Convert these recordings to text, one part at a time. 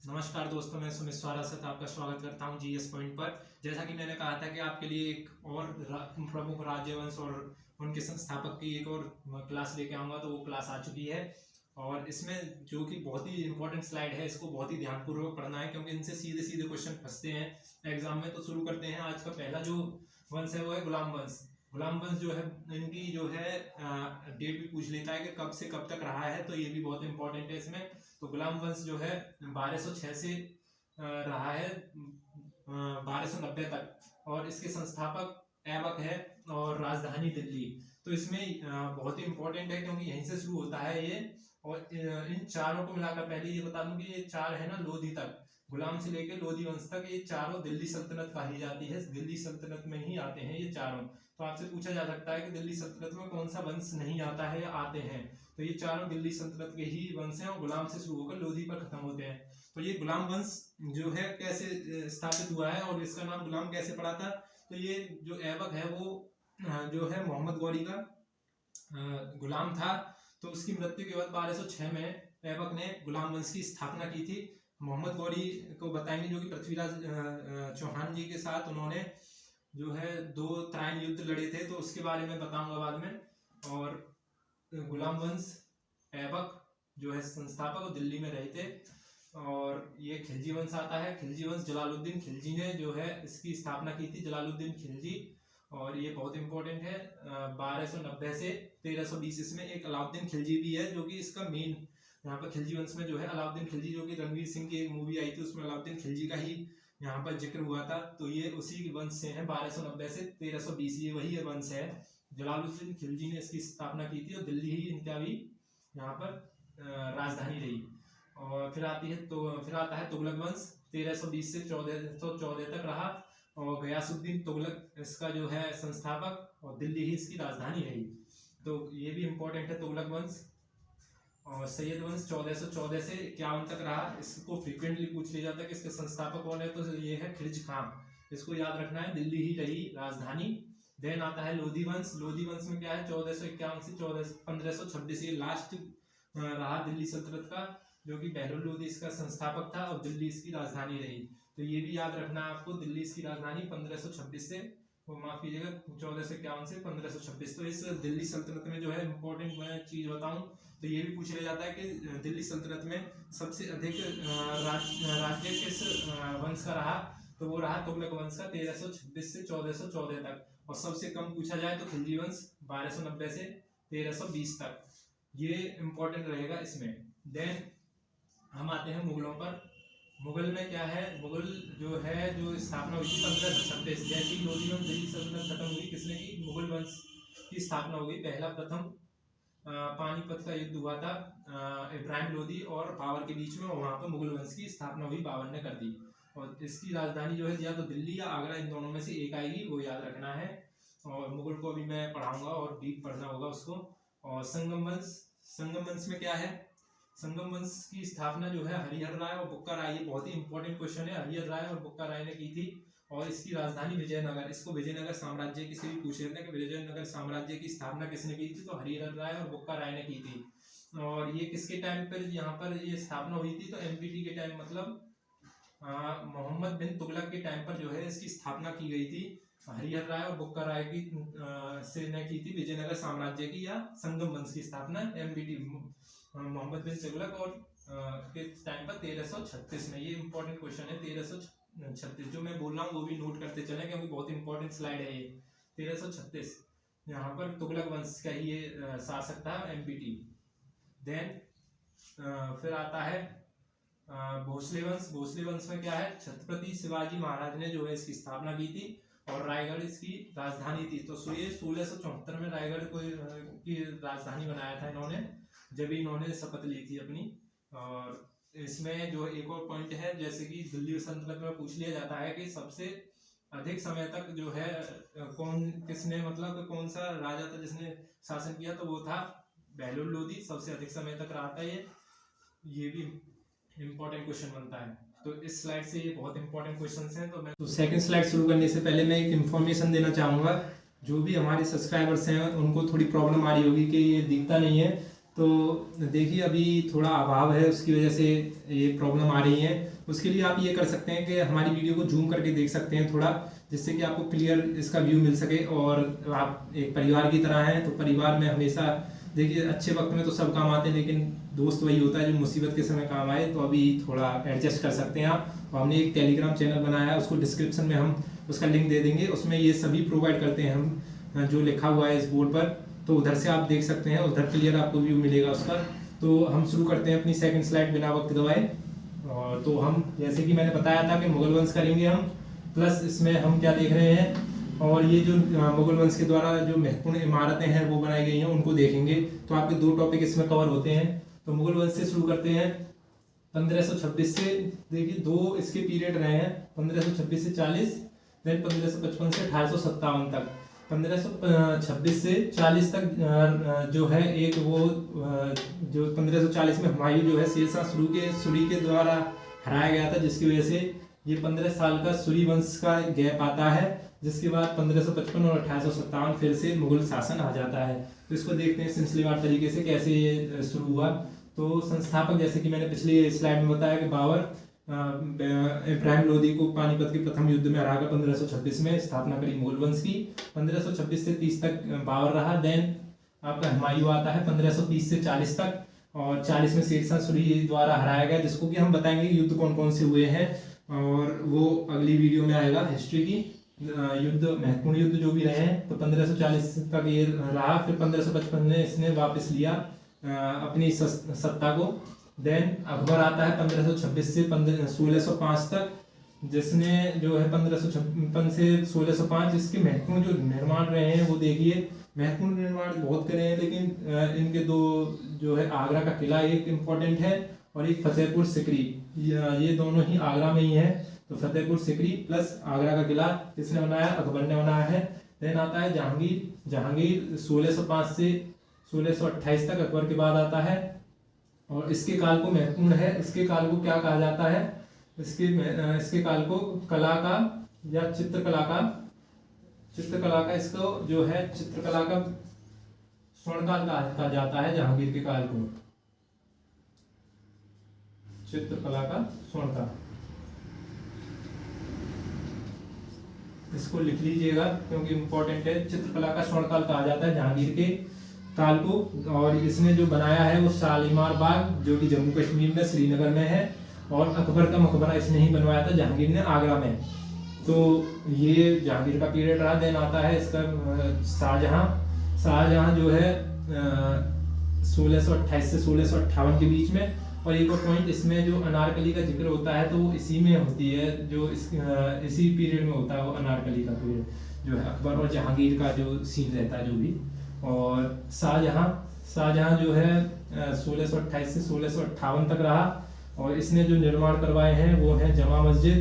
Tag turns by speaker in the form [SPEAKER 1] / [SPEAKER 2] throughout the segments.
[SPEAKER 1] नमस्कार दोस्तों, मैं सुमित स्वारासत आपका स्वागत करता हूं जीएस पॉइंट पर। जैसा कि मैंने कहा था कि आपके लिए एक और प्रमुख राज्यवंश और उनके संस्थापक की एक और क्लास लेके आऊंगा, तो वो क्लास आ चुकी है। और इसमें जो कि बहुत ही इंपॉर्टेंट स्लाइड है, इसको बहुत ही ध्यानपूर्वक पढ़ना है क्योंकि इनसे सीधे सीधे क्वेश्चन फंसते हैं एग्जाम में। तो शुरू करते हैं। आज का पहला जो वंश है वो है गुलाम वंश। गुलाम वंश जो है, इनकी जो है डेट भी पूछ लेता है कि कब से कब तक रहा है, तो ये भी बहुत इंपॉर्टेंट है इसमें। तो गुलाम वंश जो है 1206 से रहा है 1290 तक, और इसके संस्थापक ऐबक है और राजधानी दिल्ली। तो इसमें बहुत ही इंपॉर्टेंट है क्योंकि यहीं से शुरू होता है ये। और इन चारों को मिलाकर पहले ये बता दूं कि ये चार है ना, लोधी तक, गुलाम से लेकर लोधी वंश तक, ये चारों दिल्ली सल्तनत कही जाती है। दिल्ली सल्तनत में ही आते हैं ये चारों। तो आपसे पूछा जा सकता है कि दिल्ली सल्तनत में कौन सा वंश नहीं आता है या आते हैं, तो ये चारों दिल्ली सल्तनत के ही वंश हैं और गुलाम से शुरू होकर लोधी पर खत्म होते हैं। तो ये गुलाम वंश जो है कैसे स्थापित हुआ है और इसका नाम गुलाम कैसे पड़ा था। तो ये जो ऐबक है वो जो है मोहम्मद गौरी का गुलाम था। तो उसकी मृत्यु के बाद 1206 में ऐबक ने गुलाम वंश की स्थापना की थी। मोहम्मद गौरी को बताएंगे, जो कि पृथ्वीराज चौहान जी के साथ उन्होंने जो है 2 त्रायन युद्ध लड़े थे, तो उसके बारे में बताऊंगा बाद में। और गुलाम वंश ऐबक जो है संस्थापक, वो दिल्ली में रहे थे। और ये खिलजी वंश आता है। खिलजी वंश जलालुद्दीन खिलजी ने जो है इसकी स्थापना की थी, जलालुद्दीन खिलजी। और ये बहुत इंपॉर्टेंट है। 1290 से 1320 इसमें एक अलाउद्दीन खिलजी भी है, जो कि इसका मेन यहाँ पर खिलजी वंश में जो है अलाउद्दीन खिलजी, जो कि रणवीर सिंह की एक मूवी आई थी उसमें अलाउद्दीन खिलजी का ही यहाँ पर जिक्र हुआ था। तो ये उसी वंश से है। 1290 से 1320 ये वही वंश है। जलालुद्दीन खिलजी ने इसकी स्थापना की थी और दिल्ली ही इनका भी यहाँ पर राजधानी रही। और फिर आता है तुगलक वंश। 1320 से 1414 तक रहा और गयासुद्दीन तुगलक इसका जो है संस्थापक, और दिल्ली ही इसकी राजधानी रही। तो ये भी इंपॉर्टेंट है तुगलक वंश। और सैयद वंश 1414 से 51 तक रहा। इसको फ्रीक्वेंटली पूछ लिया जाता है कि इसके संस्थापक कौन है, तो ये है खिलज खान। इसको याद रखना है, दिल्ली ही रही राजधानी। देन आता है लोधी वंश। लोधी वंश में क्या है, 1451 से 1526 ये लास्ट रहा दिल्ली सल्तनत का, जो कि बहलोल लोधी इसका संस्थापक था और दिल्ली इसकी राजधानी रही। तो ये भी याद रखना है आपको, दिल्ली इसकी राजधानी 1526 से, वो माफ कीजिएगा 1451 से 1526। तो इस दिल्ली सल्तनत में जो है इंपॉर्टेंट मैं चीज बताऊं, तो ये भी पूछ लिया जाता है कि दिल्ली सल्तनत में सबसे अधिक राज्य किस वंश का रहा, तो वो रहा तुगलक वंश का 1326 से 1414 तक। और सबसे कम पूछा जाए तो खिलजी वंश 1290 से 1320 तक। ये इंपॉर्टेंट रहेगा इसमें। देन हम आते हैं मुगलों पर। मुगल में क्या है, मुगल जो है जो स्थापना हुई थी 1526। जैसे ही लोधी वंश दिल्ली सल्तनत खत्म हुई, किसने की, मुगल वंश की स्थापना हो गई। पहला प्रथम पानीपत का युद्ध हुआ था इब्राहिम लोधी और बाबर के बीच में, और वहां पर मुगल वंश की स्थापना हुई, बाबर ने कर दी। और इसकी राजधानी जो है या तो दिल्ली या आगरा, इन दोनों में से एक आएगी, वो याद रखना है। और मुगल को अभी मैं पढ़ाऊंगा और डीप पढ़ना होगा उसको। और संगम वंश। संगम वंश में क्या है, संगम वंश की स्थापना जो है हरिहर राय और बुक्का राय, ये बहुत ही इंपॉर्टेंट क्वेश्चन है, हरिहर राय और बुक्का राय ने की थी। और इसकी राजधानी विजयनगर। इसको विजयनगर साम्राज्य किसी भी पूछ लेते हैं कि विजयनगर साम्राज्य की स्थापना किसने की थी, तो हरिहर राय और बुक्का राय ने की थी। और ये किसके टाइम पर यहाँ पर ये स्थापना हुई थी, तो एमपीटी के टाइम, मतलब मोहम्मद बिन तुगलक के टाइम पर जो है इसकी स्थापना की गई थी। हरिहर राय और बुक्का राय की से ने की थी विजयनगर साम्राज्य की या संगम वंश की स्थापना। एमपीटी मोहम्मद बिन तुगलक और के टाइम पर 1336 में। ये इंपॉर्टेंट क्वेश्चन है 1336। जो मैं बोल रहा हूँ वो भी नोट करते चलें क्योंकि बहुत इंपॉर्टेंट स्लाइड है ये। 1336 यहाँ पर तुगलक वंश का ही ये शासक था, एमपीटी। देन फिर आता है भोसले वंश। भोसले वंश में क्या है, छत्रपति शिवाजी महाराज ने जो है इसकी स्थापना की थी और रायगढ़ इसकी राजधानी थी। तो 1674 में रायगढ़ को की राजधानी बनाया था इन्होंने, जब इन्होंने शपथ ली थी अपनी। और इसमें जो एक और पॉइंट है, जैसे कि दिल्ली सल्तनत में पूछ लिया जाता है कि सबसे अधिक समय तक जो है किसने, मतलब कौन सा राजा था जिसने शासन किया, तो वो था बहलोल लोधी। सबसे अधिक समय तक रहा था ये भी इंपॉर्टेंट क्वेश्चन बनता है। तो इस स्लाइड से ये बहुत इंपॉर्टेंट क्वेश्चंस हैं। तो सेकंड स्लाइड शुरू करने से पहले मैं एक इन्फॉर्मेशन देना चाहूँगा। जो भी हमारे सब्सक्राइबर्स हैं उनको थोड़ी प्रॉब्लम आ रही होगी कि ये दिखता नहीं है, तो देखिए अभी थोड़ा अभाव है, उसकी वजह से ये प्रॉब्लम आ रही है। उसके लिए आप ये कर सकते हैं कि हमारी वीडियो को जूम करके देख सकते हैं थोड़ा, जिससे कि आपको क्लियर इसका व्यू मिल सके। और आप एक परिवार की तरह हैं, तो परिवार में हमेशा देखिए अच्छे वक्त में तो सब काम आते हैं, लेकिन दोस्त वही होता है जो मुसीबत के समय काम आए। तो अभी थोड़ा एडजस्ट कर सकते हैं आप। और हमने एक टेलीग्राम चैनल बनाया है, उसको डिस्क्रिप्शन में हम उसका लिंक दे देंगे। उसमें ये सभी प्रोवाइड करते हैं हम, जो लिखा हुआ है इस बोर्ड पर, तो उधर से आप देख सकते हैं, उधर क्लियर आपको व्यू मिलेगा उसका। तो हम शुरू करते हैं अपनी सेकंड स्लाइड बिना वक्त गवाए। और तो हम जैसे कि मैंने बताया था कि मुगल वंश करेंगे हम, प्लस इसमें हम क्या देख रहे हैं, और ये जो मुगल वंश के द्वारा जो महत्वपूर्ण इमारतें हैं वो बनाई गई हैं उनको देखेंगे। तो आपके 2 टॉपिक इसमें कवर होते हैं। तो मुगल वंश से शुरू करते हैं 1526 से। देखिए 2 इसके पीरियड रहे हैं, 1526 से 40, देन 1555 से 1857 तक। 1526 से 40 तक जो है एक वो जो 1540 में हुमायूं जो है शेरशाह सूरी के द्वारा हराया गया था, जिसकी वजह से ये 15 साल का सूरी वंश का गैप आता है, जिसके बाद 1555 और 1857 फिर से मुगल शासन आ जाता है। तो इसको देखते हैं सिलसिलेवार तरीके से कैसे ये शुरू हुआ। तो संस्थापक जैसे कि मैंने पिछली स्लाइड में बताया कि बाबर इब्राहिम लोदी को पानीपत के प्रथम युद्ध में हराकर 1526 में स्थापना करी मुगल वंश की। 1526 से 30 तक बाबर रहा। देन आपका हुमायूं आता है 1530 से 40 तक, और 40 में शेरशाह सूरी द्वारा हराया गया, जिसको कि हम बताएंगे युद्ध कौन कौन से हुए हैं, और वो अगली वीडियो में आएगा हिस्ट्री की युद्ध, महत्वपूर्ण युद्ध जो भी रहे हैं। तो 1540 तक ये रहा। फिर 1555 में इसने वापस लिया अपनी सत्ता को। देन अकबर आता है 1526 से 1605 तक, जिसने जो है 1556 से 1605 इसके महत्वपूर्ण जो निर्माण रहे हैं वो देखिए। महत्वपूर्ण निर्माण बहुत करे हैं, लेकिन इनके 2 जो है आगरा का किला एक इम्पोर्टेंट है, और एक फतेहपुर सिकरी, ये दोनों ही आगरा में ही है। तो फतेहपुर सिकरी प्लस आगरा का किला किसने बनाया, अकबर ने बनाया है। देन आता है जहांगीर 1605 से 1628 तक अकबर के बाद आता है, और इसके काल को महत्वपूर्ण है। इसके काल को क्या कहा जाता है, इसके काल को कला का या चित्रकला का इसको जो है चित्रकला का स्वर्णकाल कहा जाता है। जहांगीर के काल को चित्रकला का स्वर्णकाल, इसको लिख लीजिएगा क्योंकि इंपॉर्टेंट है। चित्रकला का स्वर्णकाल कहा जाता है जहांगीर के काल को। और इसने जो बनाया है वो शालीमार बाग, जो कि जम्मू कश्मीर में श्रीनगर में है, और अकबर का मकबरा इसने ही बनवाया था जहांगीर ने आगरा में। तो ये जहांगीर का पीरियड रहा। देन आता है इसका शाहजहां जो है 1628 से 1658 के बीच में। और एक और पॉइंट, इसमें जो अनारकली का जिक्र होता है तो वो इसी में होती है, जो इसी पीरियड में होता है वो अनारकली का पीरियड जो है अकबर और जहांगीर का जो सीन रहता है जो भी। और शाहजहां जो है 1628 से 1658 तक रहा, और इसने जो निर्माण करवाए हैं वो है जमा मस्जिद,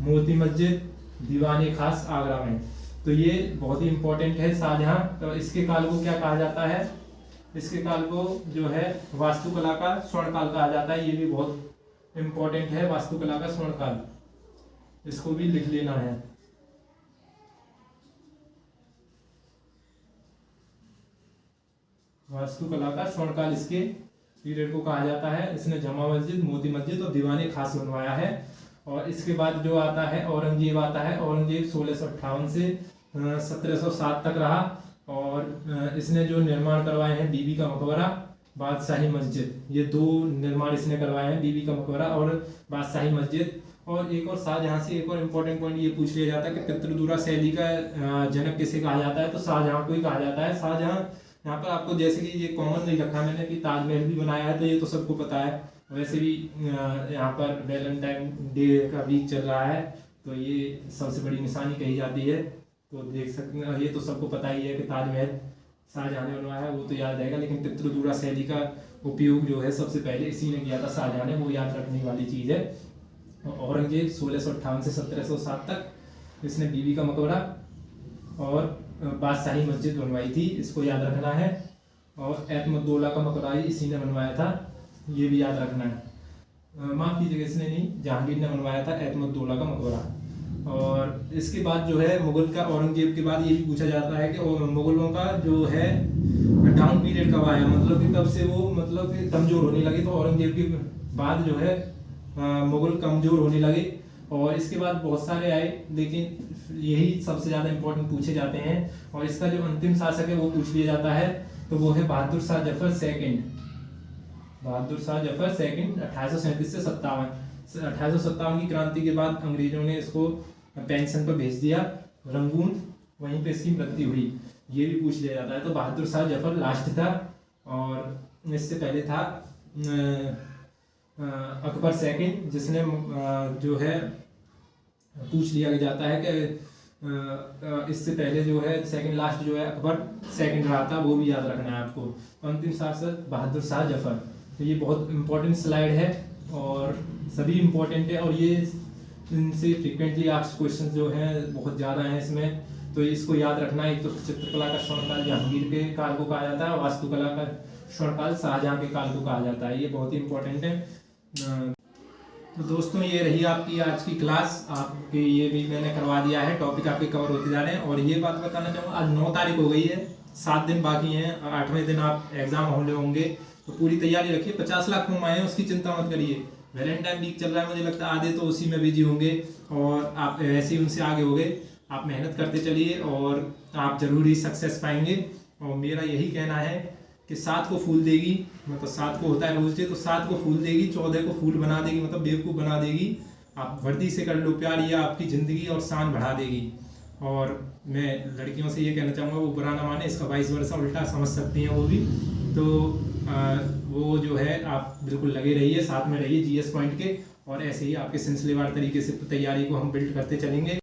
[SPEAKER 1] मोती मस्जिद, दीवाने खास आगरा में। तो ये बहुत ही इंपॉर्टेंट है शाहजहां। तो इसके काल को क्या कहा जाता है, इसके काल को जो है वास्तुकला का स्वर्णकाल कहा जाता है। ये भी बहुत इंपॉर्टेंट है, वास्तुकला का स्वर्णकाल, इसको भी लिख लेना है। वास्तुकला का स्वर्णकाल इसके पीरियड को कहा जाता है। इसने जमा मस्जिद, मोती मस्जिद और दीवाने खास बनवाया है। और इसके बाद जो आता है औरंगजेब आता है। औरंगजेब 1658 से 1707 तक रहा, और इसने जो निर्माण करवाए हैं बीबी का मकबरा, बादशाही मस्जिद, ये 2 निर्माण इसने करवाए हैं, बीबी का मकबरा और बादशाही मस्जिद। और एक और शाहजहां से एक और इम्पोर्टेंट पॉइंट ये पूछ लिया जाता है कि पितृदुरा शैली का जनक किसे कहा जाता है, तो शाहजहां को ही कहा जाता है। शाहजहां यहाँ पर आपको जैसे कि ये कॉमन नहीं रखा मैंने कि ताजमहल भी बनाया है, तो ये तो सबको पता है। वैसे भी यहाँ पर वैलेंटाइन डे का वीक चल रहा है, तो ये सबसे बड़ी निशानी कही जाती है। तो देख सकते हैं, ये तो सबको पता ही है कि ताजमहल शाहजहां ने बनवाया है, वो तो याद रहेगा। लेकिन पितृदुरा शैली का उपयोग जो है सबसे पहले इसी ने किया था शाहजहां ने, वो याद रखने वाली चीज़ है। औरंगजेब 1658 से 1707 तक इसने बीबी का मकबरा और बादशाही मस्जिद बनवाई थी, इसको याद रखना है। और एतमुद्दौला का मकबरा इसी ने बनवाया था, ये भी याद रखना है। माफ कीजिएगा, इसने नहीं, जहांगीर ने बनवाया था एतमुद्दौला का मकबरा। और इसके बाद जो है मुगल का, औरंगजेब के बाद ये भी पूछा जाता है कि मुगलों का जो है डाउन पीरियड कब आया, मतलब कि कब से वो मतलब कि कमजोर होने लगे। तो औरंगजेब के बाद जो है मुगल कमजोर होने लगे। और इसके बाद बहुत सारे आए, लेकिन यही सबसे ज़्यादा इंपॉर्टेंट पूछे जाते हैं। और इसका जो अंतिम शासक है वो पूछ लिया जाता है, तो वो है बहादुर शाह जफर सेकंड। बहादुर शाह जफर सेकंड 1837 से 57। 1857 की क्रांति के बाद अंग्रेजों ने इसको पेंशन पर भेज दिया रंगून, वहीं पे इसकी मृत्यु हुई। ये भी पूछ लिया जाता है। तो बहादुर शाह जफर लास्ट था, और इससे पहले था अकबर सेकंड, जिसने जो है पूछ लिया जाता है कि इससे पहले जो है सेकंड लास्ट जो है अकबर सेकंड रहा था, वो भी याद रखना है आपको। अंतिम शासक बहादुर शाह जफर। तो ये बहुत इंपॉर्टेंट स्लाइड है और सभी इंपॉर्टेंट है, और ये इनसे फ्रिक्वेंटली आस्क्ड क्वेश्चन जो हैं बहुत ज़्यादा हैं इसमें, तो इसको याद रखना। एक तो चित्रकला का स्वर्णकाल जहांगीर के काल को कहा जाता है, और वास्तुकला का स्वर्णकाल शाहजहां के काल को कहा जाता है। ये बहुत ही इंपॉर्टेंट है। तो दोस्तों ये रही आपकी आज की क्लास। आपके ये भी मैंने करवा दिया है, टॉपिक आपके कवर होते जा रहे हैं। और ये बात बताना चाहूँगा, आज 9 तारीख हो गई है, 7 दिन बाकी हैं, 8वें दिन आप एग्जाम होने होंगे। तो पूरी तैयारी रखिए। 50 लाख फॉर्म आए हैं, उसकी चिंता मत करिए। वैलेंटाइन वीक चल रहा है, मुझे लगता है आधे तो उसी में बिजी होंगे, और आप ऐसे ही उनसे आगे हो गए। आप मेहनत करते चलिए और आप जरूर ही सक्सेस पाएंगे। और मेरा यही कहना है कि 7 को फूल देगी, मतलब 7 को होता है रोज डे, तो 7 को फूल देगी, 14 को फूल बना देगी, मतलब बेवकूफ़ बना देगी। आप वर्दी से कर लो प्यार, या आपकी ज़िंदगी और शान बढ़ा देगी। और मैं लड़कियों से ये कहना चाहूँगा, वो बुरा ना माने, इसका 22 वर्ष उल्टा समझ सकती हैं वो भी। तो वो जो है आप बिल्कुल लगे रहिए, साथ में रहिए GS पॉइंट के, और ऐसे ही आपके सिलसिलेवार तरीके से तैयारी को हम बिल्ड करते चलेंगे।